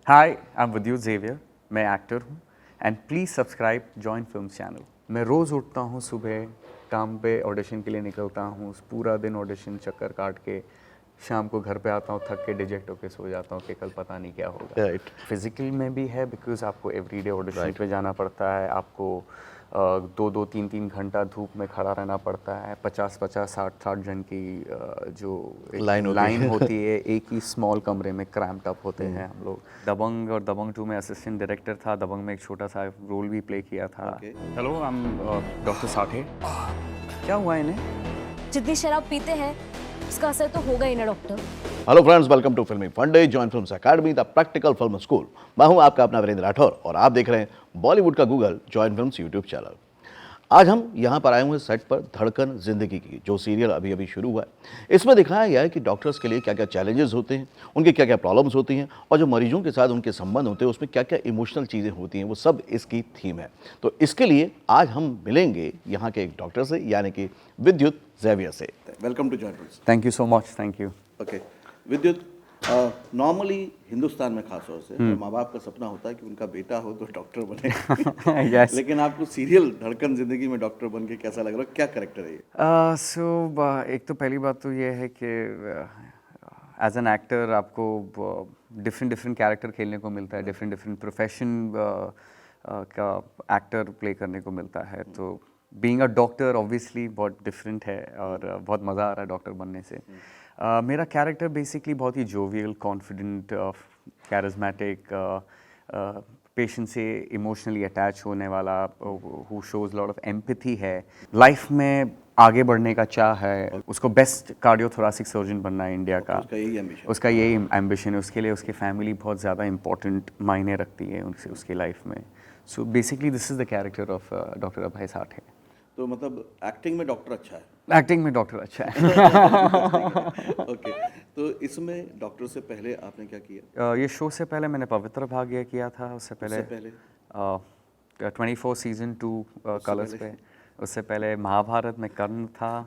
Hi I am विद्युत Xavier, मैं actor हूँ and please subscribe join film channel. मैं रोज़ उठता हूँ सुबह, काम पे ऑडिशन के लिए निकलता हूँ, पूरा दिन ऑडिशन चक्कर काट के शाम को घर पे आता हूँ थक के डिजेक्ट होके सो जाता हूँ कि कल पता नहीं क्या होगा। राइट फिजिकल में भी है बिकॉज आपको एवरीडे ऑडिशन Right. पे जाना पड़ता है, आपको 2-2 3-3 घंटा धूप में खड़ा रहना पड़ता है, 50-50 60-60 जन की जो एक लाइन होती लाइन है। होती है, एक ही स्मॉल कमरे में क्रैम्प्ड अप होते हैं हम लोग। दबंग और दबंग 2 में असिस्टेंट डायरेक्टर था, दबंग में एक छोटा सा रोल भी प्ले किया था। Okay. Hello I am doctor Sathe. क्या हुआ इन्हें? जितनी शराब पीते हैं उसका असर तो होगा ही ना doctor. Hello friends, welcome to फिल्मी फंडे join films academy the practical film school. मैं हूं आपका अपना वीरेंद्र राठौर और आप देख रहे हैं बॉलीवुड का Google join films YouTube channel. आज हम यहां पर आए हुए सेट पर धड़कन जिंदगी की, जो सीरियल अभी अभी शुरू हुआ है। इसमें दिखाया गया है कि डॉक्टर्स के लिए क्या क्या चैलेंजेस होते हैं, उनके क्या क्या प्रॉब्लम्स होती हैं और जो मरीजों के साथ उनके संबंध होते हैं उसमें क्या क्या इमोशनल चीज़ें होती हैं, वो सब इसकी थीम है। तो इसके लिए आज हम मिलेंगे यहाँ के एक डॉक्टर से, यानी कि विद्युत जेवियर से। Welcome to join films. Thank you so much, thank you. Okay Vidyut, normally Hindustan में खास तौर से माँ बाप का सपना होता है कि उनका बेटा हो तो डॉक्टर बने। Yes. लेकिन आपको सीरियल धड़कन जिंदगी में डॉक्टर बन के कैसा लग रहा है, क्या करेक्टर है ये? एक तो पहली बात तो ये है कि एज एन एक्टर आपको डिफरेंट डिफरेंट कैरेक्टर खेलने को मिलता है, डिफरेंट डिफरेंट प्रोफेशन का एक्टर प्ले करने को मिलता है। तो बीइंग अ डॉक्टर ऑब्वियसली बहुत डिफरेंट है और बहुत मज़ा आ रहा है डॉक्टर बनने से। मेरा कैरेक्टर बेसिकली बहुत ही जोवियल, कॉन्फिडेंट, कैरिज्मेटिक, पेशेंट से इमोशनली अटैच होने वाला, who shows lot of empathy है। लाइफ में आगे बढ़ने का चाह है, उसको बेस्ट कार्डियोथोरेसिक सर्जन बनना है इंडिया का। उसका यही ambition। उसका यही एम्बिशन है। उसके लिए उसकी फैमिली बहुत ज़्यादा इंपॉर्टेंट मायने रखती है उनसे उसकी लाइफ में। So basically this is the character of doctor Abhay Sathe. तो मतलब एक्टिंग में डॉक्टर अच्छा है। एक्टिंग में डॉक्टर अच्छा है। ओके, तो इसमें डॉक्टर से पहले आपने क्या किया? ये शो से पहले मैंने पवित्र भाग्य किया था। उससे उससे पहले पहले 24 सीजन 2 कलर्स पहले? पे। उससे पहले महाभारत में कर्ण था।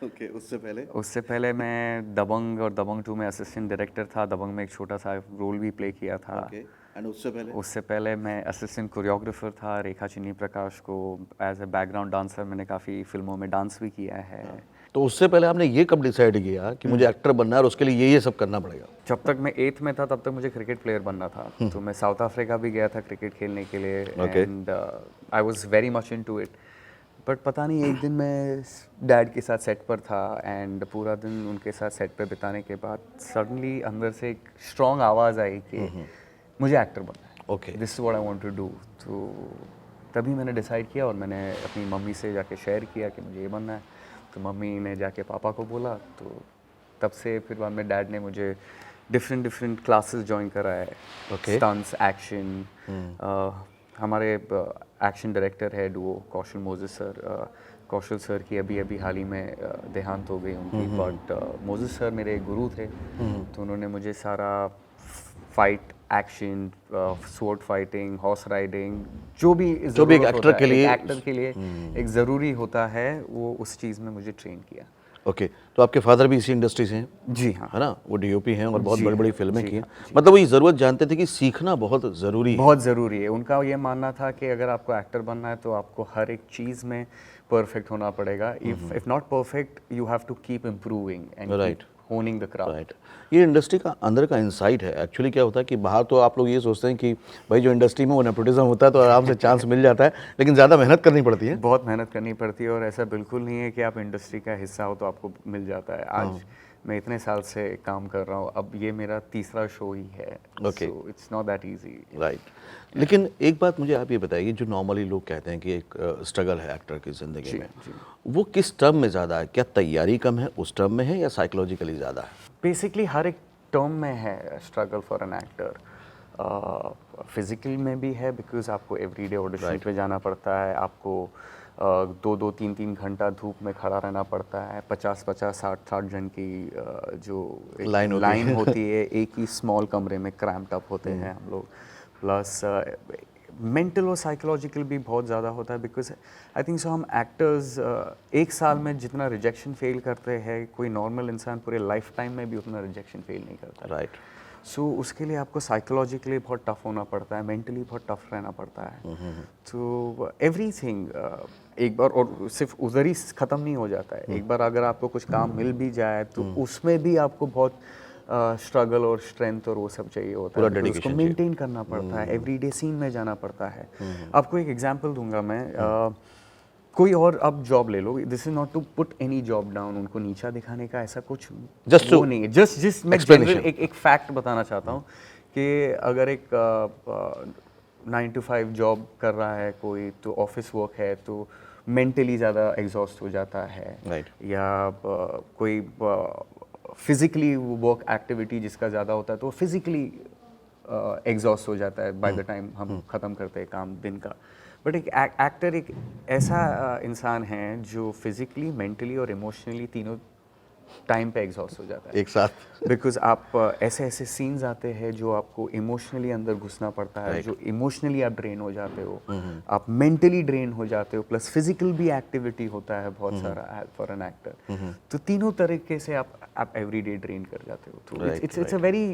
ओके, उससे पहले उससे पहले मैं दबंग और दबंग 2 में असिस्टेंट डायरेक्टर था, दबंग में एक छोटा सा रोल भी प्ले किया था। ओके, एंड उससे पहले उससे पहले मैं असिस्टेंट कोरियोग्राफर था रेखा चिन्नी प्रकाश को। एज ए बैकग्राउंड डांसर मैंने काफ़ी फिल्मों में डांस भी किया है। तो उससे पहले आपने ये कब डिसाइड किया कि मुझे एक्टर बनना है और उसके लिए ये सब करना पड़ेगा? जब तक मैं 8th में था तब तक मुझे क्रिकेट प्लेयर बनना था। तो मैं साउथ अफ्रीका भी गया था क्रिकेट खेलने के लिए and I was very much into it. But पता नहीं एक दिन मैं डैड के साथ सेट पर था एंड पूरा दिन उनके साथ सेट पे बिताने के बाद सडनली अंदर से एक स्ट्रॉन्ग आवाज़ आई कि मुझे एक्टर बनना है। Okay, this is what I want to do. तो तभी मैंने डिसाइड किया और मैंने अपनी मम्मी से जाके शेयर किया कि मुझे ये बनना है। तो मम्मी ने जाके पापा को बोला, तो तब से फिर बाद में डैड ने मुझे डिफरेंट डिफरेंट क्लासेस ज्वाइन कराए। Okay. Stunts, action. हमारे एक्शन डायरेक्टर है डुओ कौशल मोजेस सर। कौशल सर की अभी अभी हाल ही में देहांत हो गई उनकी, बट मोजेस सर मेरे गुरु थे। तो उन्होंने मुझे सारा fight, action, sword fighting, horse riding, जो भी एक ज़रूरत एक्टर होता है, के लिए एक एक्टर के लिए एक ज़रूरी होता है, वो उस चीज़ में मुझे ट्रेन किया। ओके, तो आपके फादर भी इसी इंडस्ट्री से हैं? जी हाँ, है ना, वो डीओपी हैं और बहुत जी बड़ी बड़ी हाँ, फिल्में जी की हैं। हाँ, जी। मतलब वो ये ज़रूरत जानते थे कि सीखना बहुत ज़रूरी है। बहुत ज़रूरी है। उनका ये मानना था कि अगर आपको एक्टर बनना है तो आपको हर एक चीज़ में परफेक्ट होना पड़ेगा। If not perfect you have to keep improving and Right. Honing the craft. Right, ये इंडस्ट्री का अंदर का इंसाइट है। एक्चुअली क्या होता है कि बाहर तो आप लोग ये सोचते हैं कि भाई जो इंडस्ट्री में वो नेपोटिज्म होता है तो आराम से चांस मिल जाता है, लेकिन ज़्यादा मेहनत करनी पड़ती है। बहुत मेहनत करनी पड़ती है और ऐसा बिल्कुल नहीं है कि आप इंडस्ट्री का हिस्सा हो तो आपको मिल जाता है। आज मैं इतने साल से काम कर रहा हूँ, अब ये मेरा तीसरा शो ही है। Okay. So it's not that easy. Right, लेकिन एक बात मुझे आप ये बताइए, जो नॉर्मली लोग कहते हैं कि एक स्ट्रगल है एक्टर की ज़िंदगी में, वो किस टर्म में ज़्यादा है? क्या तैयारी कम है उस टर्म में है या साइकोलॉजिकली ज़्यादा है? बेसिकली हर एक टर्म में है struggle for an actor. Physical में भी है बिकॉज आपको एवरीडे ऑडिशन पे जाना पड़ता है, आपको 2-2 3-3 घंटा धूप में खड़ा रहना पड़ता है, 50-50 60-60 जन की जो एक लाइन होती है, एक ही स्मॉल कमरे में क्रैम्प्ड अप होते हैं हम लोग। प्लस मेंटल और साइकोलॉजिकल भी बहुत ज़्यादा होता है बिकॉज आई थिंक सो हम एक्टर्स एक साल में जितना रिजेक्शन फेल करते हैं, कोई नॉर्मल इंसान पूरे लाइफ टाइम में भी उतना रिजेक्शन फेल नहीं करता। राइट, सो उसके लिए आपको साइकोलॉजिकली बहुत टफ होना पड़ता है, मेंटली बहुत टफ रहना पड़ता है। तो एवरीथिंग एक बार, और सिर्फ उधर ही ख़त्म नहीं हो जाता है। एक बार अगर आपको कुछ काम मिल भी जाए तो उसमें भी आपको बहुत स्ट्रगल और स्ट्रेंथ और वो सब चाहिए होता है, तो उसको मेंटेन करना पड़ता है, एवरीडे सीन में जाना पड़ता है। आपको एक एग्जांपल दूंगा मैं, कोई और अब जॉब ले लो, this is not to put any job down, उनको नीचा दिखाने का ऐसा कुछ वो नहीं है, जस्ट मैं जनरल एक फैक्ट बताना चाहता हूँ कि अगर एक 9 to 5 जॉब कर रहा है कोई, तो ऑफिस वर्क है तो मेंटली ज़्यादा एग्जॉस्ट हो जाता है, या कोई फिजिकली वर्क एक्टिविटी जिसका ज़्यादा होता है तो फिजिकली एग्जॉस्ट हो जाता है बाय द टाइम हम ख़त्म करते हैं काम दिन का। बट एक एक्टर एक ऐसा इंसान है जो फिजिकली, मेंटली और इमोशनली तीनों टाइम पे एग्जॉस्ट हो जाता है एक साथ। बिकॉज आप ऐसे ऐसे सीन्स आते हैं जो आपको इमोशनली अंदर घुसना पड़ता है, जो इमोशनली आप ड्रेन हो जाते हो, आप मेंटली ड्रेन हो जाते हो, प्लस फिजिकल भी एक्टिविटी होता है बहुत सारा फॉर एन एक्टर। तो तीनों तरीके से आप एवरीडे ड्रेन कर जाते हो। तो it's a very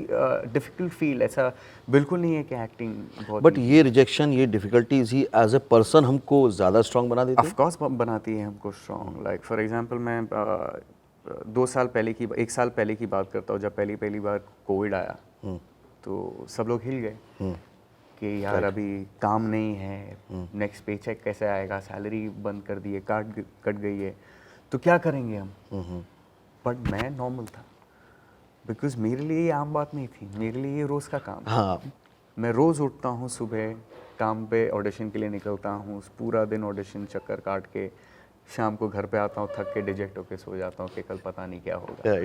difficult field. ऐसा बिल्कुल नहीं है कि एक्टिंग बहुत, बट ये रिजेक्शन, ये डिफिकल्टीज ही एज ए पर्सन हमको ज़्यादा स्ट्रांग बना देती है। ऑफ कोर्स बनाती है हमको स्ट्रांग। लाइक फॉर एग्जांपल मैं 1 साल पहले की बात करता हूँ, जब पहली बार कोविड आया तो सब लोग हिल गए कि यार अभी काम नहीं है, नेक्स्ट पे चेक कैसे आएगा, सैलरी बंद कर दी है, कट गई है, तो क्या करेंगे हम। बट मैं नॉर्मल था, बिकॉज मेरे लिए ये आम बात नहीं थी, मेरे लिए ये रोज़ का काम। हाँ, मैं रोज़ उठता हूँ सुबह, काम पे ऑडिशन के लिए निकलता हूँ, पूरा दिन ऑडिशन चक्कर काट के शाम को घर पे आता हूँ थक के, डिजेक्ट होके सो जाता हूँ कि कल पता नहीं क्या होगा।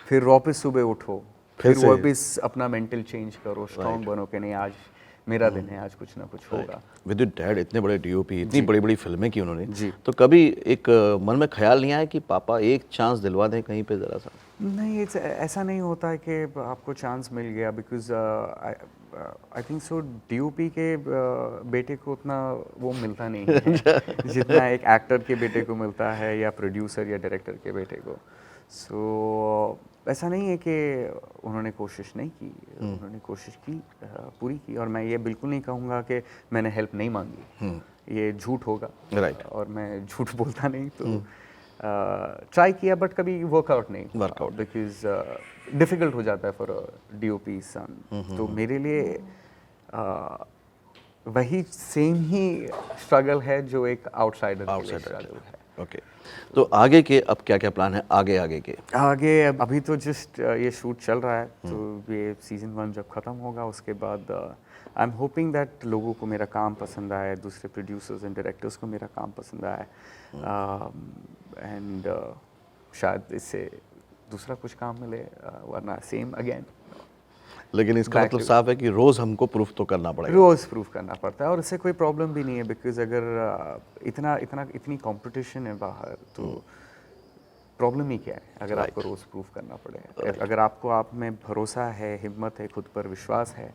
फिर वापस सुबह उठो, फिर वापस अपना मेंटल चेंज करो, स्ट्रॉन्ग बनो कि नहीं आज मेरा दिन है, आज कुछ ना कुछ होगा। विद डैड इतने बड़े डीओपी, इतनी बड़ी बड़ी फिल्में की उन्होंने, तो कभी एक मन में ख्याल नहीं आया कि पापा एक चांस दिलवा दें कहीं पे ज़रा सा? नहीं, ऐसा नहीं होता है कि आपको चांस मिल गया, because I think so DOP के बेटे को उतना वो मिलता नहीं है जितना एक एक्टर के बेटे को मिलता है, या प्रोड्यूसर या डायरेक्टर के बेटे को। सो ऐसा नहीं है कि उन्होंने कोशिश नहीं की, उन्होंने कोशिश की, पूरी की। और मैं ये बिल्कुल नहीं कहूँगा कि मैंने हेल्प नहीं मांगी, ये झूठ होगा। और मैं झूठ बोलता नहीं, तो ट्राई किया बट कभी वर्कआउट नहीं, बिकॉज डिफ़िकल्ट हो जाता है फॉर डीओपी सन। तो मेरे लिए वही सेम ही स्ट्रगल है जो एक आउटसाइडर के लिए स्ट्रगल है। ओके, तो आगे के अब क्या क्या प्लान है आगे के? आगे अभी तो जस्ट ये शूट चल रहा है, तो ये सीजन 1 जब ख़त्म होगा उसके बाद आई एम होपिंग दैट लोगों को मेरा काम पसंद आए, दूसरे प्रोड्यूसर्स एंड डायरेक्टर्स को मेरा काम पसंद आए, एंड शायद इससे दूसरा कुछ काम मिले, वरना सेम अगेन। लेकिन इसका मतलब साफ है कि रोज़ हमको प्रूफ तो करना पड़ेगा। रोज़ प्रूफ करना पड़ता है, और इससे कोई प्रॉब्लम भी नहीं है, बिकॉज अगर इतनी कंपटीशन है बाहर, तो प्रॉब्लम ही क्या है अगर आपको रोज़ प्रूफ करना पड़े। अगर आपको आप में भरोसा है, हिम्मत है, खुद पर विश्वास है,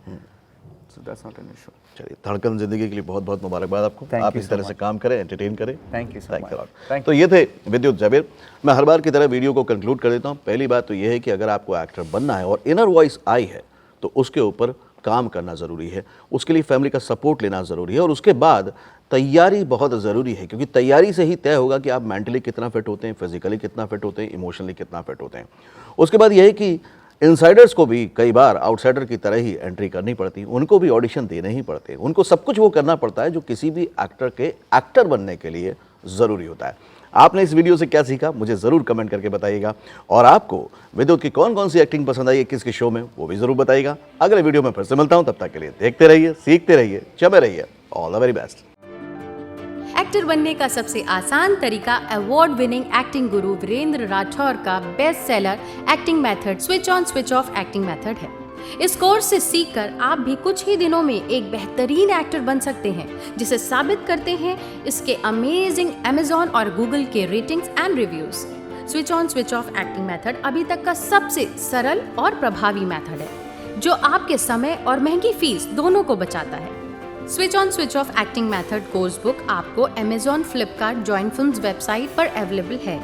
so that's not an issue। चलिए, धड़कन जिंदगी के लिए बहुत बहुत मुबारकबाद आपको। आप इस तरह से काम करें, एंटरटेन करें। Thank you so much. तो ये थे विद्युत जाबिर। मैं हर बार की तरह वीडियो को कंक्लूड कर देता हूँ। पहली बात तो ये है कि अगर आपको एक्टर बनना है और इनर वॉइस आई है, तो उसके ऊपर काम करना ज़रूरी है, उसके लिए फैमिली का सपोर्ट लेना ज़रूरी है, और उसके बाद तैयारी बहुत ज़रूरी है, क्योंकि तैयारी से ही तय होगा कि आप मेंटली कितना फिट होते हैं, फिजिकली कितना फिट होते हैं, इमोशनली कितना फिट होते हैं। उसके बाद यह है कि इनसाइडर्स को भी कई बार आउटसाइडर की तरह ही एंट्री करनी पड़ती है, उनको भी ऑडिशन देने ही पड़ते हैं, उनको सब कुछ वो करना पड़ता है जो किसी भी एक्टर के एक्टर बनने के लिए ज़रूरी होता है। आपने इस वीडियो से क्या सीखा मुझे ज़रूर कमेंट करके बताइएगा, और आपको विद्युत की कौन कौन सी एक्टिंग पसंद आई है किसके शो में, वो भी ज़रूर बताइएगा। अगले वीडियो में फिर से मिलता हूँ, तब तक के लिए देखते रहिए, सीखते रहिए, चमे रहिए। All the very best. Actor बनने का सबसे आसान तरीका अवार्ड विनिंग एक्टिंग गुरु वीरेंद्र राठौर का best seller acting method switch on switch off acting method है। इस कोर्स से सीखकर आप भी कुछ ही दिनों में एक बेहतरीन एक्टर बन सकते हैं, जिसे साबित करते हैं इसके अमेजिंग Amazon और Google के ratings and reviews. Switch on switch off acting method अभी तक का सबसे सरल और प्रभावी मेथड है, जो आपके समय और महंगी फीस दोनों को बचाता है। Switch on switch off acting method course book आपको Amazon, Flipkart, join films website पर अवेलेबल है।